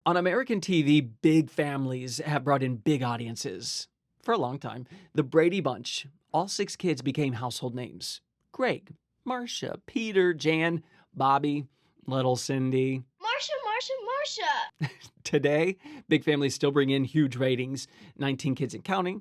On American TV, big families have brought in big audiences. For a long time, the Brady Bunch, all six kids became household names. Greg, Marcia, Peter, Jan, Bobby, little Cindy. Marsha, Marsha, Marsha! Today, big families still bring in huge ratings. 19 Kids and Counting,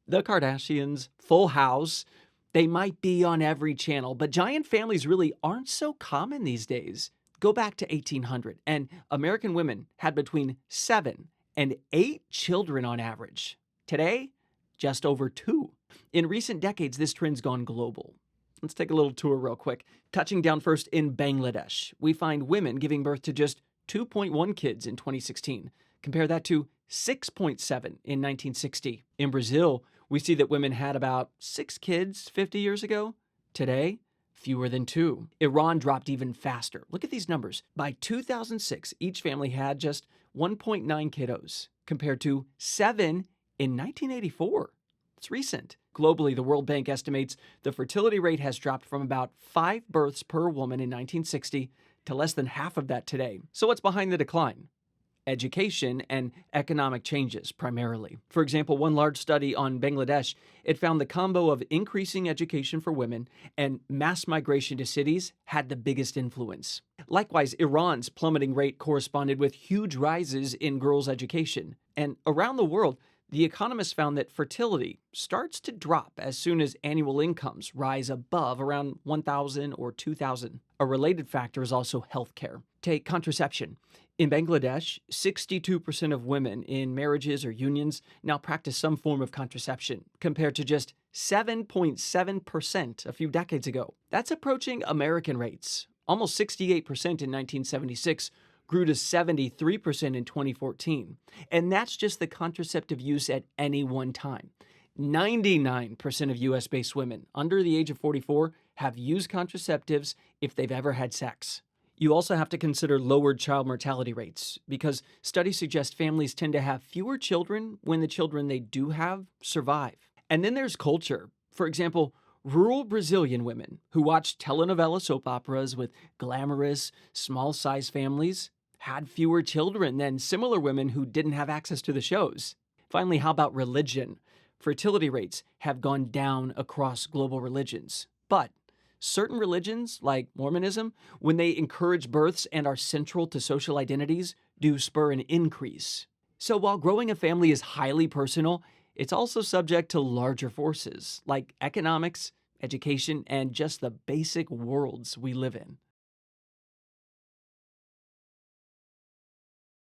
The Kardashians, Full House. They might be on every channel, but giant families really aren't so common these days. Go back to 1800, and American women had between 7 and 8 children on average. Today, just over 2. In recent decades, this trend's gone global. Let's take a little tour real quick. Touching down first in Bangladesh, we find women giving birth to just 2.1 kids in 2016. Compare that to 6.7 in 1960. In Brazil, we see that women had about 6 kids 50 years ago. Today, fewer than 2. Iran dropped even faster. Look at these numbers. By 2006, each family had just 1.9 kiddos, compared to 7 in 1984. It's recent. Globally, the World Bank estimates the fertility rate has dropped from about 5 births per woman in 1960 to less than half of that today. So what's behind the decline? Education and economic changes, primarily. For example, one large study on Bangladesh, it found the combo of increasing education for women and mass migration to cities had the biggest influence. Likewise, Iran's plummeting rate corresponded with huge rises in girls' education. And around the world, the economists found that fertility starts to drop as soon as annual incomes rise above around 1,000 or 2,000. A related factor is also healthcare. Take contraception. In Bangladesh, 62% of women in marriages or unions now practice some form of contraception, compared to just 7.7% a few decades ago. That's approaching American rates. Almost 68% in 1976 grew to 73% in 2014. And that's just the contraceptive use at any one time. 99% of US-based women under the age of 44 have used contraceptives if they've ever had sex. You also have to consider lowered child mortality rates, because studies suggest families tend to have fewer children when the children they do have survive. And then there's culture. For example, rural Brazilian women who watched telenovela soap operas with glamorous, small-sized families had fewer children than similar women who didn't have access to the shows. Finally, how about religion? Fertility rates have gone down across global religions. But certain religions, like Mormonism, when they encourage births and are central to social identities, do spur an increase. So while growing a family is highly personal, it's also subject to larger forces like economics, education, and just the basic worlds we live in.